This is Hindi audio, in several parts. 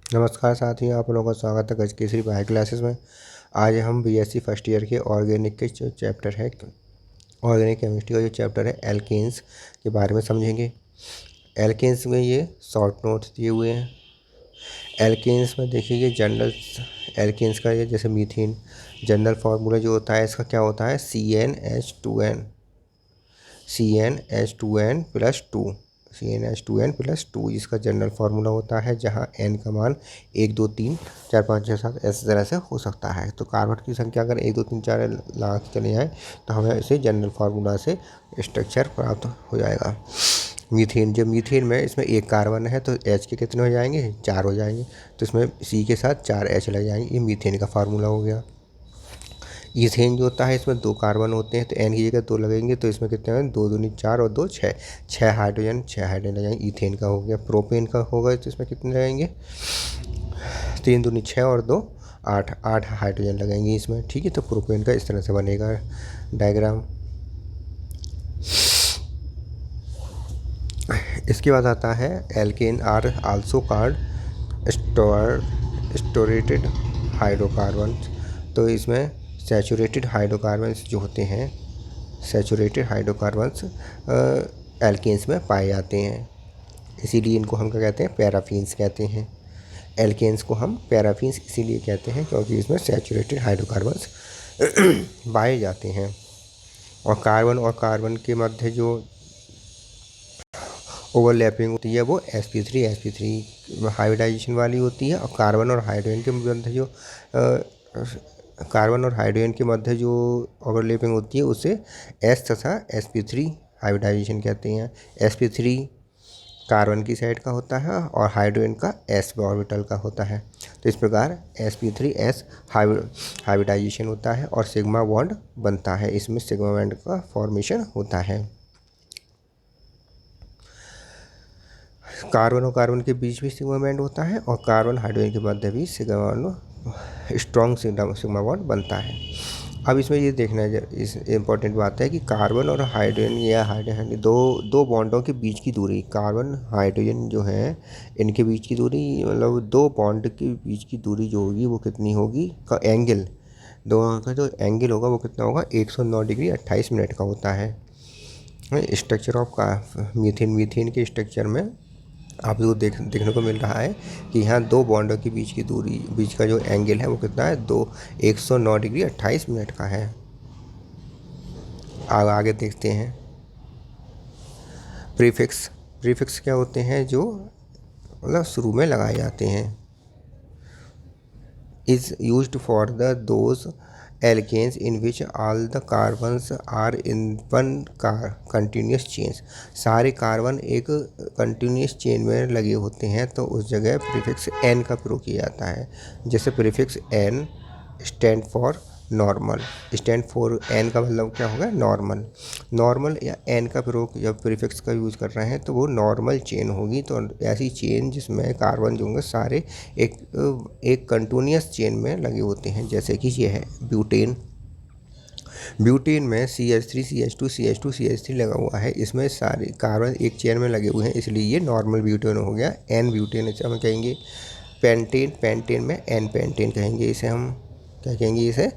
नमस्कार साथियों, आप लोगों का स्वागत है गज केसरी बायो क्लासेस में। आज हम बीएससी फर्स्ट ईयर के ऑर्गेनिक के जो चैप्टर है, ऑर्गेनिक केमिस्ट्री का जो चैप्टर है एल्केन्स के बारे में समझेंगे। एल्केन्स में ये शॉर्ट नोट्स दिए हुए हैं। एल्केन्स में देखिए जनरल एल्केन्स का ये जैसे मीथेन जनरल फार्मूला जो होता है इसका क्या होता है CnH2n+2 इसका जनरल फार्मूला होता है, जहाँ n का मान 1 2 3 4 5 6 7 इस तरह से हो सकता है। तो कार्बन की संख्या अगर 1 2 3 4 लगा के चले जाए तो हमें इसे जनरल फार्मूला से स्ट्रक्चर प्राप्त हो जाएगा। मीथेन, जब मीथेन में इसमें एक कार्बन है तो H के कितने हो जाएंगे, 4 हो जाएंगे, तो इसमें C के साथ 4 H लग जाएंगे। ये मीथेन का फार्मूला हो गया। ईथेन जो होता है इसमें 2 कार्बन होते हैं तो N की जगह 2 लगेंगे, तो इसमें कितने हैं 2 दूनी 4 और 2 6 6 हाइड्रोजन लगेंगे। ईथेन का हो गया। प्रोपेन का होगा तो इसमें कितने लगेंगे 3 दूनी 6 और 2 8 हाइड्रोजन लगेंगे इसमें। ठीक है, तो प्रोपेन का इस तरह से बनेगा डायग्राम। इसके बाद आता है alkane are also called saturated hydrocarbon. तो इसमें सैचुरेटेड हाइड्रोकार्बन्स जो होते हैं, सैचुरेटेड हाइड्रोकार्बन्स एल्केन्स में पाए जाते हैं, इसीलिए इनको हम क्या कहते हैं, पैराफिन्स कहते हैं। एल्केन्स को हम पैराफिन्स इसीलिए कहते हैं क्योंकि इसमें सैचुरेटेड हाइड्रोकार्बन्स पाए जाते हैं। और कार्बन के मध्य जो ओवरलैपिंग होती है वो sp3 हाइब्रिडाइजेशन वाली होती है। और कार्बन और हाइड्रोजन के मध्य जो ओवरलैपिंग होती है उसे s तथा sp3 हाइब्रिडाइजेशन कहते हैं। sp3 कार्बन की साइड का होता है और हाइड्रोजन का s ऑर्बिटल का होता है। तो इस प्रकार sp3s हाइब्रिडाइजेशन होता है और सिग्मा बॉन्ड बनता है। इसमें सिग्मा बॉन्ड का फॉर्मेशन होता है। कार्बन और कार्बन के बीच भी सिग्मा बॉन्ड होता है और कार्बन हाइड्रोजन के मध्य भी स्ट्रॉन्ग सिग्मा बॉन्ड बनता है। अब इसमें ये देखना है, इस इम्पोर्टेंट बात है कि कार्बन और हाइड्रोजन या हाइड्रोजन दो बॉन्डों के बीच की दूरी, कार्बन हाइड्रोजन जो है इनके बीच की दूरी, मतलब 2 बॉन्ड के बीच की दूरी जो होगी वो कितनी होगी, का एंगल, दोनों का जो एंगल होगा वो कितना होगा, 109 डिग्री 28 मिनट का होता है। स्ट्रक्चर ऑफ मीथेन के स्ट्रक्चर में आपको देखने को मिल रहा है कि यहाँ 2 बॉन्डों के बीच की दूरी, बीच का जो एंगल है वो कितना है, 109 डिग्री 28 मिनट का है। आगे देखते हैं प्रीफिक्स क्या होते हैं, जो मतलब शुरू में लगाए जाते हैं। Is used for those alkanes in which all the carbons are in one continuous chain. सारे कार्बन एक कंटिन्यूस चेन में लगे होते हैं तो उस जगह प्रीफिक्स n का प्रयोग किया जाता है। जैसे prefix n stand for normal, n का मतलब क्या होगा, नॉर्मल या n का प्रयोग जब प्रीफिक्स का यूज़ कर रहे हैं तो वो नॉर्मल चेन होगी। तो ऐसी चेन जिसमें कार्बन जो होंगे सारे एक कंटिन्यूस चेन में लगे होते हैं, जैसे कि ये है ब्यूटेन में CH3 लगा हुआ है, इसमें सारे कार्बन एक चेन में लगे हुए हैं, इसलिए ये नॉर्मल ब्यूटेन हो गया। n ब्यूटेन इसे हम कहेंगे। पेंटेन में n पेंटेन कहेंगे, इसे हम क्या कहेंगे, इसे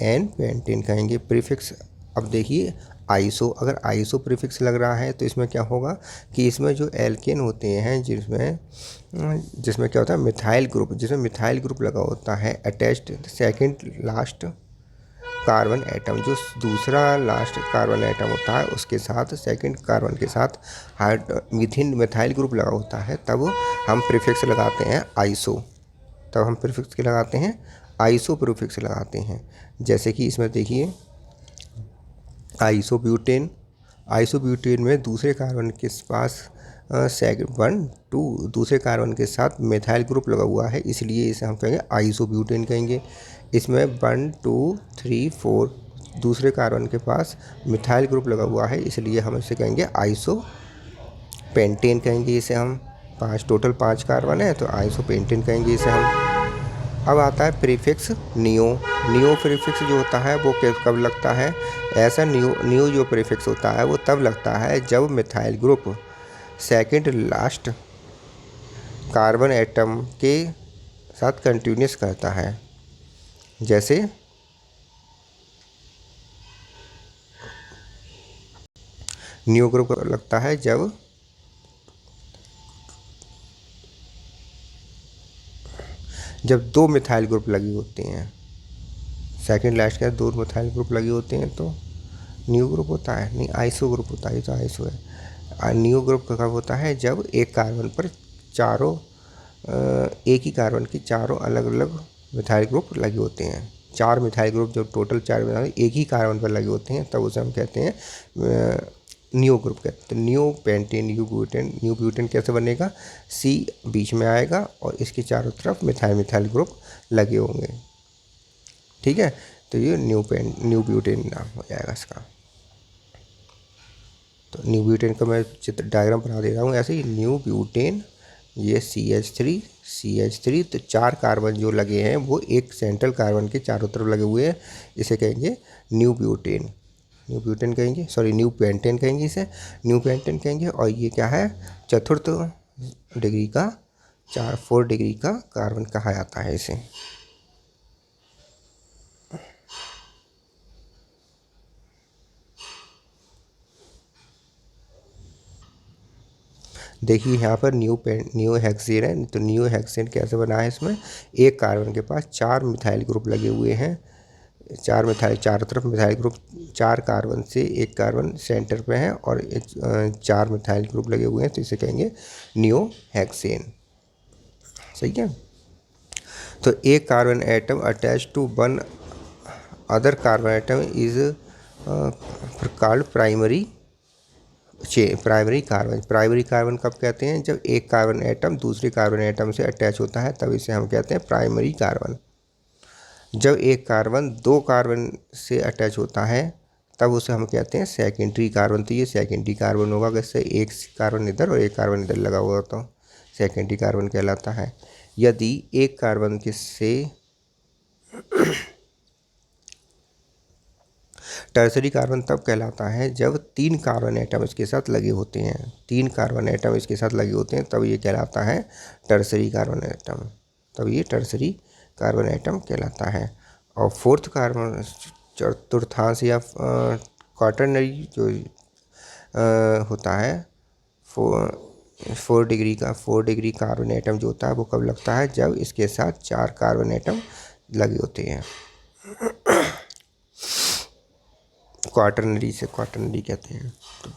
n पेंटेन कहेंगे। प्रीफिक्स, अब देखिए आइसो, अगर आइसो प्रीफिक्स लग रहा है तो इसमें क्या होगा कि इसमें जो एल्केन होते हैं जिसमें क्या होता है मिथाइल ग्रुप, जिसमें मिथाइल ग्रुप लगा होता है attached second last carbon atom, जो दूसरा लास्ट कार्बन एटम होता है उसके साथ सेकंड कार्बन के साथ मिथाइल ग्रुप लगा होता है, तब हम प्रीफिक्स लगाते हैं आइसो प्रीफिक्स लगाते हैं। जैसे कि इसमें देखिए आइसोब्यूटेन में दूसरे कार्बन के पास दूसरे कार्बन के साथ मिथाइल ग्रुप लगा हुआ है, इसलिए इसे हम कहेंगे आइसोब्यूटेन कहेंगे। इसमें 1 2 3 4 दूसरे कार्बन के पास मिथाइल ग्रुप लगा हुआ है, इसलिए हम इसे कहेंगे आइसोपेंटेन कहेंगे। इसे हम टोटल 5 कार्बन है तो आइसोपेंटेन कहेंगे इसे हम। अब आता है प्रीफिक्स नियो प्रीफिक्स जो होता है वो कब लगता है, ऐसा नियो जो प्रीफिक्स होता है वो तब लगता है जब methyl group second last carbon atom के साथ कंटिन्यूस करता है। जैसे न्यू ग्रुप लगता है जब दो मिथाइल ग्रुप लगी होती हैं, सेकंड लास्ट के दो मिथाइल ग्रुप लगे होते हैं तो न्यू ग्रुप होता है। नहीं, आइसो ग्रुप होता है, ये तो आइसो है। न्यू ग्रुप कब होता है? जब एक कार्बन पर चारों एक ही कार्बन की चारों अलग अलग मिथाइल ग्रुप लगे होते हैं। चार मिथाइल ग्रुप जब टोटल चार मिथाइल एक ही कार्बन पर लगे होते हैं तब उसे हम कहते हैं न्यू ग्रुप कहते हैं। तो new pentane, new butane. New butane कैसे बनेगा? सी बीच में आएगा और इसके चारों तरफ मिथाइल मिथाइल ग्रुप लगे होंगे। ठीक है, तो ये न्यू ब्यूटेन नाम हो जाएगा इसका। तो न्यू ब्यूटेन का मैं चित्र डायग्राम बना दे रहा हूँ ऐसे ही। न्यू ब्यूटेन, ये CH3 तो चार कार्बन जो लगे हैं वो एक सेंट्रल कार्बन के चारों तरफ लगे हुए हैं, इसे कहेंगे न्यू ब्यूटेन। न्यू ब्यूटेन कहेंगे, सॉरी न्यू पेंटेन कहेंगे इसे, न्यू पेंटेन कहेंगे। और ये क्या है? चतुर्थ डिग्री का 4 डिग्री का कार्बन कहा जाता है इसे। देखिए यहाँ पर न्यू हेक्सेन है। तो न्यू हेक्सेन कैसे बना है? इसमें एक कार्बन के पास चार मिथाइल ग्रुप लगे हुए हैं, चार मिथाइल चारों तरफ मिथाइल ग्रुप, चार कार्बन से एक कार्बन सेंटर पे है और चार मिथाइल ग्रुप लगे हुए हैं, तो इसे कहेंगे न्यू हेक्सेन। सही है। तो एक carbon atom attach to one other carbon atom is called primary carbon. Primary carbon कब कहते हैं? जब एक कार्बन एटम दूसरे कार्बन एटम से अटैच होता है तब इसे हम कहते हैं प्राइमरी कार्बन। जब एक कार्बन दो कार्बन से अटैच होता है तब उसे हम कहते हैं सेकेंडरी कार्बन। तो ये सेकेंडरी कार्बन होगा, जैसे एक कार्बन इधर और एक कार्बन इधर लगा हुआ तो सेकेंडरी कार्बन कहलाता है। यदि एक कार्बन के से टर्सरी कार्बन तब कहलाता है जब तीन कार्बन एटम इसके साथ लगे होते हैं, तीन कार्बन एटम इसके साथ लगे होते हैं तब ये कहलाता है टर्सरी कार्बन एटम, तब ये टर्सरी कार्बन एटम कहलाता है। और फोर्थ कार्बन, चतुर्थांश या क्वाटरनरी जो होता है 4 डिग्री कार्बन एटम जो होता है वो कब लगता है? जब इसके साथ चार कार्बन एटम लगे होते हैं। क्वाटरनरी से क्वाटरनरी कहते हैं। तो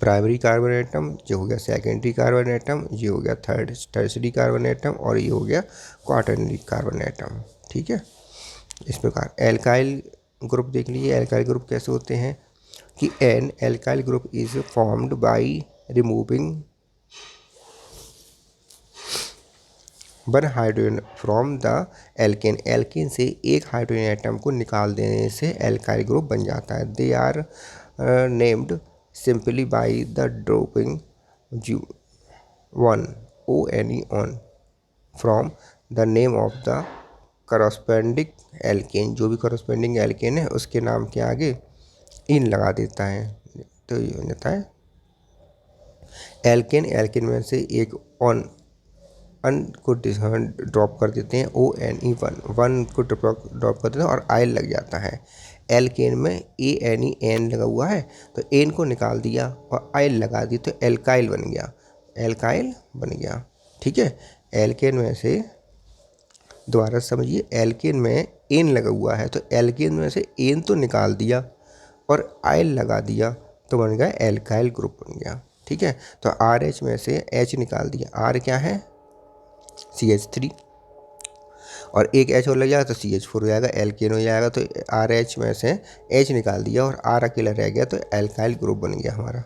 प्राइमरी कार्बन एटम ये हो गया, सेकेंडरी कार्बन एटम ये हो गया, टर्सरी कार्बन एटम, और ये हो गया क्वाटरनरी कार्बन एटम। ठीक है। इस प्रकार एल्काइल ग्रुप देख लीजिए। एल्काइल ग्रुप कैसे होते हैं कि an alkyl group is formed by removing one hydrogen from the alkane. Alkane से एक हाइड्रोजन एटम को निकाल देने से एल्काइल ग्रुप बन जाता है। They are named simply by the dropping ONE on from the name of the corresponding alkane. जो भी करस्पेंडिंग एल्केन है उसके नाम के आगे इन लगा देता है, तो ये हो जाता है एल्केन। एल्केन में से एक अन को ड्रॉप कर देते हैं, ONE वन को ड्रॉप कर देते हैं और आयल लग जाता है। एल्केन में ANE लगा हुआ है तो एन को निकाल दिया और आयल लगा दी तो एल्काइल बन गया, एल्काइल बन गया। ठीक है। एल्केन में से दोबारा समझिए, एल्केन में एन लगा हुआ है तो एल्केन में से एन तो निकाल दिया और आयल लगा दिया तो बन गया एल्काइल ग्रुप बन गया। ठीक है। तो RH में से H निकाल दिया, R क्या है? CH3, और एक H और लग जाएगा तो CH4 हो जाएगा, एल्केन हो जाएगा। तो RH में से H निकाल दिया और R अकेला रह गया तो एल्काइल ग्रुप बन गया हमारा।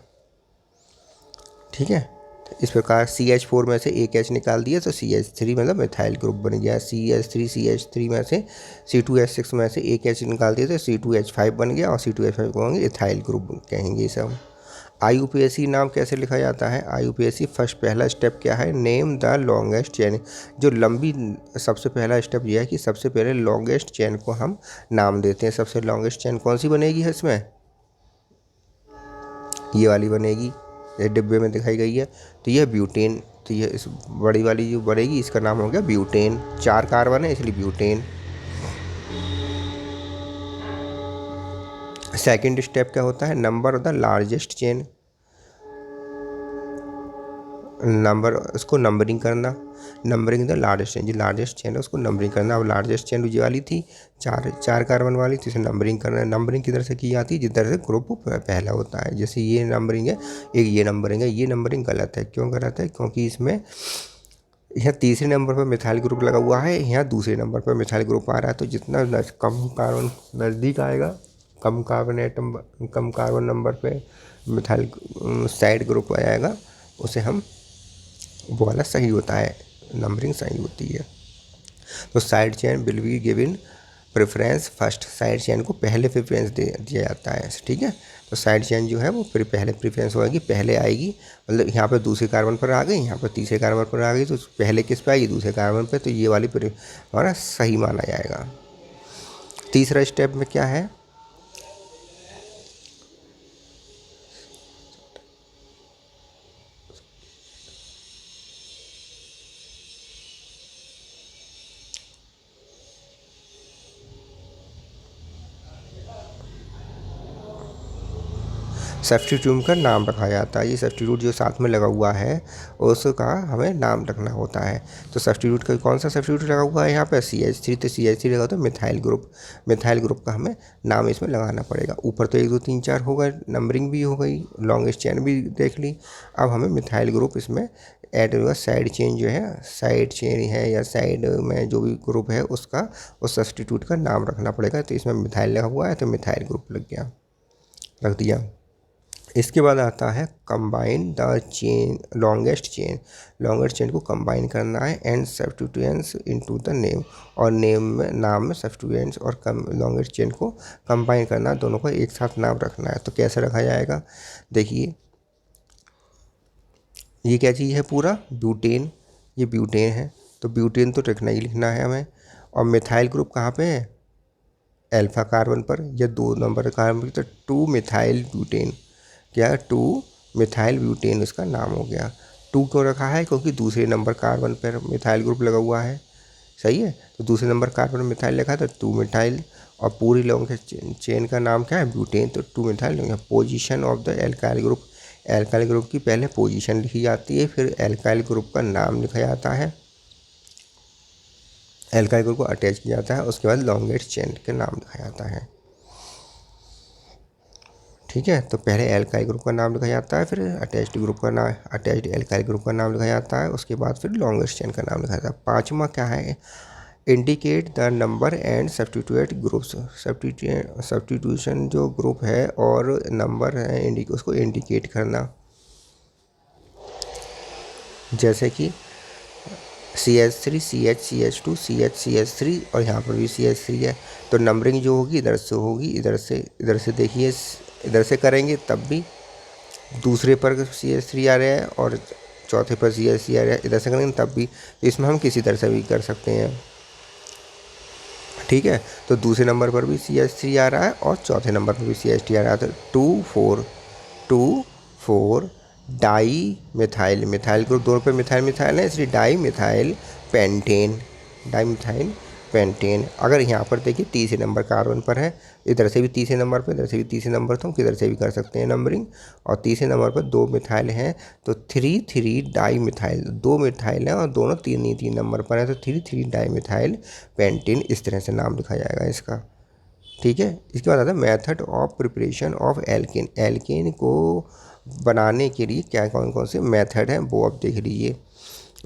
ठीक है। तो इस प्रकार CH4 में से एक H निकाल दिया तो CH3 मतलब मिथाइल ग्रुप बन गया। CH3 में से C2H6 में से एक H निकाल दिया तो C2H5 बन गया और C2H5 को कहेंगे इथाइल ग्रुप कहेंगे सब। IUPAC नाम कैसे लिखा जाता है? IUPAC फर्स्ट पहला स्टेप क्या है? Name the longest chain. जो लंबी सबसे पहला स्टेप यह है कि सबसे पहले लॉन्गेस्ट चेन को हम नाम देते हैं। सबसे लॉन्गेस्ट चेन कौन सी बनेगी है इसमें? ये वाली बनेगी, ये डिब्बे में दिखाई गई है। तो यह ब्यूटेन तो ये इस बड़ी वाली जो बढ़ेगी इसका नाम हो गया ब्यूटेन। 4 कार्बन है इसलिए ब्यूटेन। सेकंड स्टेप क्या होता है, number of the largest chain, number उसको नंबरिंग करना, नंबरिंग द लार्जेस्ट चेन, जो लार्जेस्ट चेन है उसको नंबरिंग करना। अब लार्जेस्ट चेन जो वाली थी 4 कार्बन वाली, तो इसे नंबरिंग करना है। नंबरिंग किधर से की जाती है, जिधर से ग्रुप पहला होता है। जैसे ये नंबरिंग है, एक ये नंबरिंग है, ये नंबरिंग गलत है। क्यों गलत है, क्योंकि इसमें यहाँ तीसरे नंबर पर मिथाइल ग्रुप लगा हुआ है, यहाँ दूसरे नंबर पर मिथाइल ग्रुप आ रहा है। तो जितना कम कार्बन नज़दीक आएगा, कम कार्बन एटम, कम कार्बन नंबर पे मिथाइल साइड ग्रुप आ जाएगा, उसे हम वो वाला सही होता है, नंबरिंग सही होती है। तो side chain will be given preference first, side chain को पहले प्रेफरेंस दिया जाता है, ठीक है। तो साइड चेन जो है वो पहले प्रेफरेंस होगी, पहले आएगी। मतलब यहाँ पर दूसरे कार्बन पर आ गई, यहाँ पर तीसरे कार्बन पर आ गई, तो पहले किस पे आएगी, दूसरे कार्बन पे। तो ये वाली हमारा सही माना जाएगा। तीसरा स्टेप में क्या है, सब्स्टिट्यूट का नाम रखा जाता है। ये सब्स्टिट्यूट जो साथ में लगा हुआ है उसका हमें नाम रखना होता है। तो सब्स्टिट्यूट का कौन सा सब्स्टिट्यूट लगा हुआ है यहाँ पे, CH3। तो CH3 लगा तो मिथाइल ग्रुप, मिथाइल ग्रुप का हमें नाम इसमें लगाना पड़ेगा। ऊपर तो 1 2 3 4 हो गए, नंबरिंग भी हो गई, लॉन्गेस्ट चेन भी देख ली। अब हमें मिथाइल ग्रुप इसमें ऐड होगा। साइड चेन जो है, साइड चेन है या साइड में जो भी ग्रुप है उसका, उस सब्स्टिट्यूट का नाम रखना पड़ेगा। तो इसमें मिथाइल लगा हुआ है तो मिथाइल ग्रुप लग गया, रख दिया। इसके बाद आता है combine the chain, longest chain, longest chain को कंबाइन करना है and substituents into the name, और नेम में, नाम में सब्स्टिट्यूएंट्स और लॉन्गेस्ट चेन को कंबाइन करना है, दोनों को एक साथ नाम रखना है। तो कैसे रखा जाएगा, देखिए ये क्या चीज़ है, पूरा ब्यूटेन, ये ब्यूटेन है। तो ब्यूटेन तो लिखना ही लिखना है हमें। और मिथाइल ग्रुप कहाँ पे है, अल्फा कार्बन पर या 2 नंबर कार्बन पर। तो 2 मिथाइल ब्यूटेन, क्या 2 मिथाइल ब्यूटेन इसका नाम हो गया। 2 क्यों रखा है, क्योंकि दूसरे नंबर कार्बन पर मिथाइल ग्रुप लगा हुआ है, सही है। तो दूसरे नंबर कार्बन में मिथाइल लिखा तो 2 मिथाइल, और पूरी लॉन्ग चेन का नाम क्या है, ब्यूटेन। तो 2 methyl. Position of the alkyl group, alkyl group की पहले पोजीशन लिखी जाती है, फिर एल्काइल ग्रुप का नाम लिखा जाता है, एल्काइल ग्रुप को अटैच किया जाता है, उसके बाद लॉन्गेस्ट चेन के नाम लिखा जाता है, ठीक है। तो पहले एल्काइल ग्रुप का नाम लिखा जाता है, फिर अटैच्ड ग्रुप का नाम, अटैच्ड एल्काइल ग्रुप का नाम लिखा जाता है, उसके बाद फिर लॉन्गेस्ट चेन का नाम लिखा जाता है। पाँचवा क्या है, indicate the number and substitute groups, substitution जो ग्रुप है और नंबर है उसको इंडिकेट करना। जैसे कि CH3 CH CH2 CH CH3, और यहाँ पर भी CH3 है। तो नंबरिंग जो होगी इधर से होगी, इधर से देखिए, इधर से करेंगे तब भी दूसरे पर CH3 आ रहा है और चौथे पर CH3 आ रहा है, इधर से करेंगे तब भी। तो इसमें हम किसी तरह से भी कर सकते हैं, ठीक है। तो दूसरे नंबर पर भी CH3 आ रहा है और चौथे नंबर पर भी CH3 आ रहा है। तो 2 4 डाई मिथाइल, मिथाइल ग्रुप दोनों पे मिथाइल मिथाइल है, इसलिए di methyl pentane, di methyl pentane. अगर यहाँ पर देखिए तीसरे नंबर कार्बन पर है, इधर से भी तीसरे नंबर पर, इधर से भी तीसरे नंबर, तो हम किधर से भी कर सकते हैं नंबरिंग। और तीसरे नंबर पर 2 मिथाइल हैं, तो 3 डाई मिथाइल, 2 मिथाइल हैं और दोनों 3 नंबर पर है, तो 3 डाई मिथाइल पेंटेन, इस तरह से नाम लिखा जाएगा इसका, ठीक है। इसके बाद आता है method of preparation of alkane, alkane को बनाने के लिए क्या कौन कौन से मेथड हैं वो आप देख लीजिए,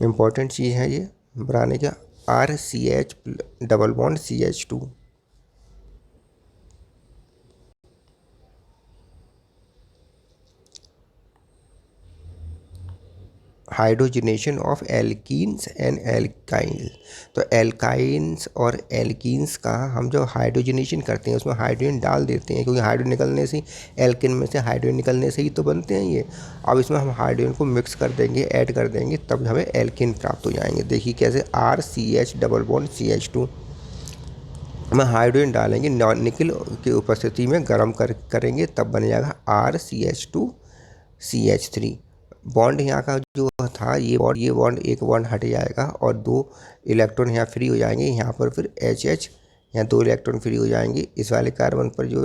इम्पॉर्टेंट चीज़ है ये बनाने का। RCH double bond CH2, hydrogenation of alkenes and alkyl. तो एल्काइन्स और एल्कीन्स का हम जो हाइड्रोजनेशन करते हैं उसमें हाइड्रोजन डाल देते हैं, क्योंकि हाइड्रोजन निकलने से, एल्किन में से हाइड्रोजन निकलने से ही तो बनते हैं ये। अब इसमें हम हाइड्रोजन को मिक्स कर देंगे, ऐड कर देंगे, तब हमें एल्किन प्राप्त हो जाएंगे। देखिए कैसे, RCH डबल बॉन्ड CH2 में हाइड्रोजन डालेंगे, निकल की उपस्थिति में गर्म करेंगे, तब बन जाएगा RCH2 CH3। बॉन्ड यहाँ का जो था ये बॉन्ड एक बॉन्ड हट जाएगा और 2 इलेक्ट्रॉन यहाँ फ्री हो जाएंगे। यहाँ पर फिर HH यहाँ 2 इलेक्ट्रॉन फ्री हो जाएंगे। इस वाले कार्बन पर जो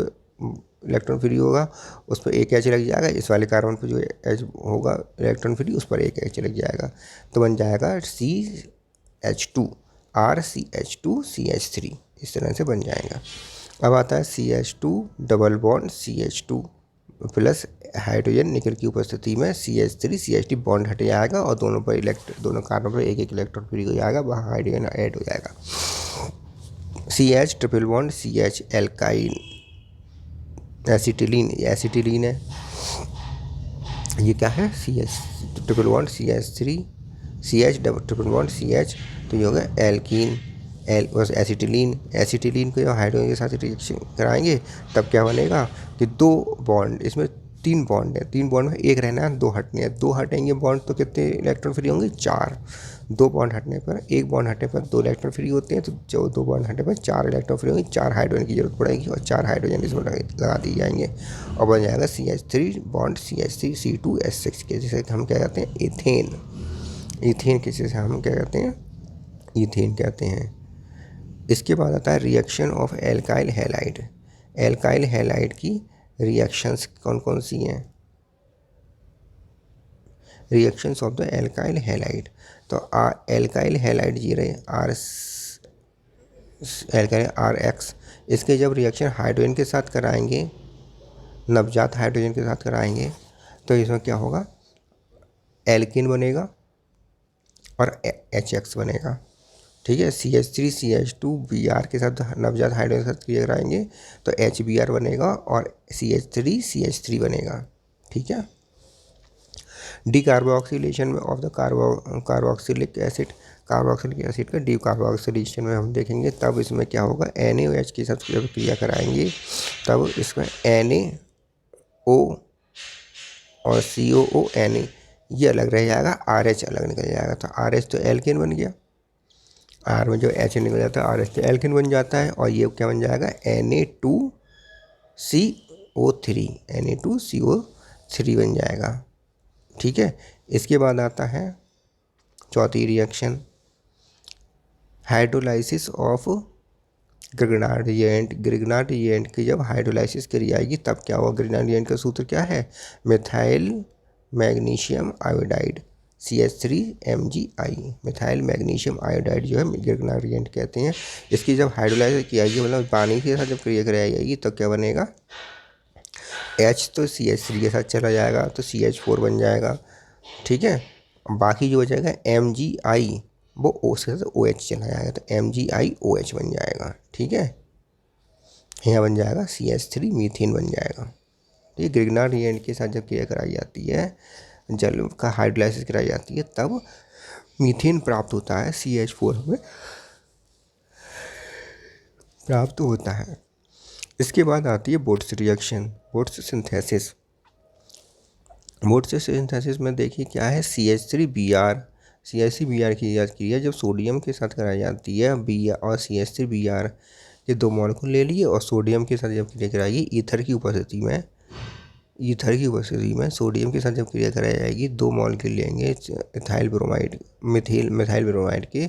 इलेक्ट्रॉन फ्री होगा उस पर एक H लग जाएगा। इस वाले कार्बन पर जो H होगा इलेक्ट्रॉन फ्री उस पर एक H लग जाएगा। तो बन जाएगा CH2 RCH2 CH3, इस तरह से बन जाएगा। अब आता है CH2 double bond CH2 plus hydrogen निकल की उपस्थिति में CH3 CH2 बॉन्ड हट जाएगा और दोनों कार्बन पर एक एक इलेक्ट्रॉन फ्री हो जाएगा, वहाँ हाइड्रोजन ऐड हो जाएगा। CH triple bond CH alkyne acetylene है। ये क्या है CH triple bond CH3 CH double triple bond CH, तो ये होगा एल्कीन बस एसिटिलीन को जब हाइड्रोजन के साथ रिएक्शन कराएंगे तब क्या बनेगा कि 2 बॉन्ड, इसमें 3 बॉन्ड है, 3 बॉन्ड में एक रहना है 2 हटने हैं, 2 हटेंगे बॉन्ड तो कितने इलेक्ट्रॉन फ्री होंगे 4। 2 बॉन्ड हटने पर, एक बॉन्ड हटने पर 2 इलेक्ट्रॉन फ्री होते हैं, तो जो 2 बॉन्ड हटने पर 4 इलेक्ट्रॉन फ्री होंगे। 4 हाइड्रोजन की जरूरत पड़ेगी और 4 हाइड्रोजन इसमें लगा दिए जाएंगे और बन जाएगा CH3 बॉन्ड CH3 C2H6 के, जिसे हम क्या कहते हैं इथेन के, जिसे हम क्या कहते हैं ईथेन कहते हैं। इसके बाद आता है reaction of alkyl halide. Alkyl halide की रिएक्शंस कौन कौन सी हैं? Reactions of the alkyl halide, तो एल्काइल हैलाइड जी रहे एल्काइल RX, इसके जब रिएक्शन हाइड्रोजन के साथ कराएंगे, नवजात हाइड्रोजन के साथ कराएंगे, तो इसमें क्या होगा एल्कीन बनेगा और HX बनेगा। ठीक है, CH3 CH2 Br के साथ नवजात हाइड्रोजन के साथ क्रिया कराएंगे तो HBr बनेगा और CH3 CH3 बनेगा। ठीक है, डीकार्बोक्सिलेशन में ऑफ द कार्बोक्सिलिक एसिड का डीकार्बोक्सिलेशन में हम देखेंगे तब इसमें क्या होगा NaOH के साथ जब क्रिया कराएंगे तब इसमें NaO और COO ये अलग रह जाएगा, RH अलग निकल जाएगा। तो RH तो एल्केन बन गया, R में जो H निकल जाता है RH तो एल्केन बन जाता है और ये क्या बन जाएगा Na2CO3 बन जाएगा। ठीक है, इसके बाद आता है चौथी reaction hydrolysis of Grignard reagent की जब हाइड्रोलाइसिस करी जाएगी तब क्या होगा। ग्रिग्नार्ड रिएजेंट का सूत्र क्या है methyl magnesium iodide CH3MgI, methyl magnesium iodide जो है ग्रिग्नार्ड रिएजेंट कहते हैं। इसकी जब हाइड्रोलाइसिस की जाएगी मतलब पानी के साथ जब क्रिया कराई जाएगी तो क्या बनेगा H तो CH3 के साथ चला जाएगा तो CH4 बन जाएगा। ठीक है, बाकी जो बचेगा MgI वो O से OH चला जाएगा तो MgIOH बन जाएगा। ठीक है, यहाँ बन जाएगा CH3 मीथेन बन जाएगा। तो ये ग्रिग्नार्ड रिएजेंट के साथ जब क्रिया कराई जाती है, जल का हाइड्रोलाइसिस कराई जाती है तब मीथेन प्राप्त होता है, CH4 में प्राप्त होता है। इसके बाद आती है boats reaction, boats synthesis. Boats synthesis में देखिए क्या है CH3Br की क्रिया जब सोडियम के साथ कराई जाती है Br और CH3Br ये 2 मॉलिक्यूल ले लिए और सोडियम के साथ जब क्रिया कराएगी ईथर की उपस्थिति में सोडियम के साथ जब क्रिया कराई जाएगी 2 मॉलिक्यूल लेंगे इथाइल ब्रोमाइड के,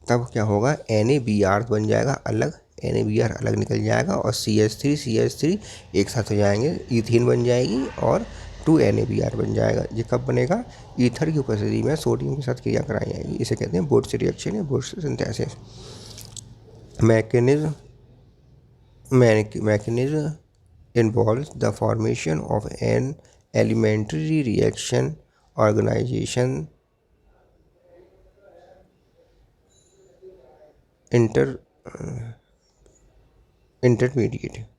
तब क्या होगा NaBr बन जाएगा अलग, NaBr अलग निकल जाएगा और CH3 एक साथ हो जाएंगे, ईथेन बन जाएगी और 2 NaBr बन जाएगा। ये कब बनेगा ईथर की उपस्थिति में सोडियम के साथ क्रिया कराई जाएगी, इसे कहते हैं बोट्स रिएक्शन या Wurtz synthesis. Mechanism involves the formation of an elementary reaction organization intermediate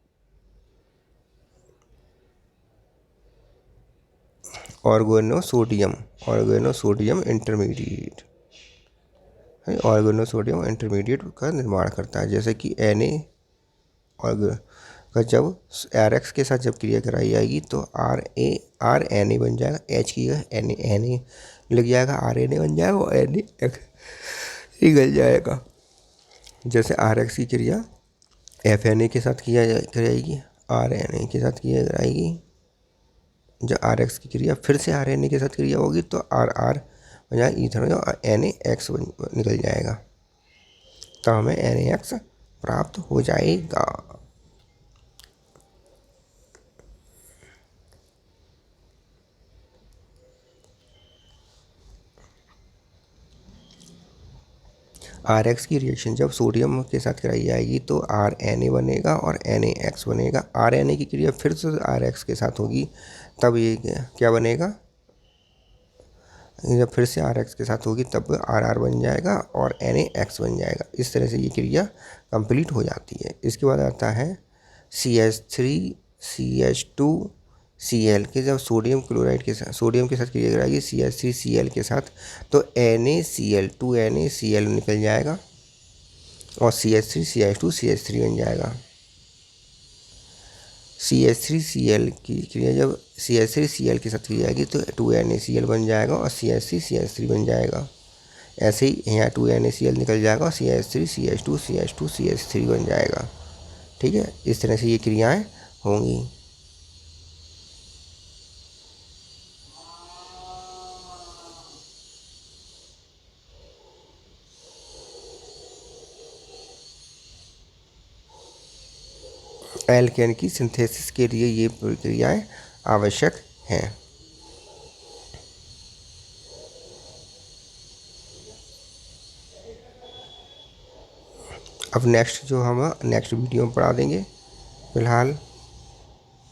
organosodium intermediate का निर्माण करता है। जैसे कि का जब RX के साथ जब क्रिया कराई जाएगी तो RNA बन जाएगा, H की Na लग जाएगा, RNA बन जाएगा और NaX निकल जाएगा। जैसे RX की क्रिया FNA के साथ किया कराएगी, RNA के साथ किया कराएगी, जब RX की क्रिया फिर से RNA के साथ क्रिया होगी तो RR बन जाएगा इथेनॉल और NaX निकल जाएगा, तो हमें NaX प्राप्त हो जाएगा। RX की रिएक्शन जब सोडियम के साथ कराई जाएगी तो RNA बनेगा और NaX बनेगा। RNA की क्रिया फिर से RX के साथ होगी तब ये क्या बनेगा, जब फिर से RX के साथ होगी तब RR बन जाएगा और NaX बन जाएगा। इस तरह से ये क्रिया कंप्लीट हो जाती है। इसके बाद आता है CH3CH2Cl के जब सोडियम क्लोराइड के साथ सोडियम के साथ क्रिया कराएगी CH3Cl के साथ तो NaCl 2NaCl निकल जाएगा और CH3CH2CH3 बन जाएगा। CH3Cl की क्रिया जब CH3Cl के साथ की जाएगी तो 2NaCl बन जाएगा और CH3CH3 बन जाएगा। ऐसे ही यहाँ 2NaCl निकल जाएगा और CH3CH2CH2CH3 बन जाएगा। ठीक है, इस तरह से ये क्रियाएं होंगी। एल्केन की सिंथेसिस के लिए ये प्रक्रियाएं आवश्यक हैं। अब नेक्स्ट जो हम नेक्स्ट वीडियो में पढ़ा देंगे। फिलहाल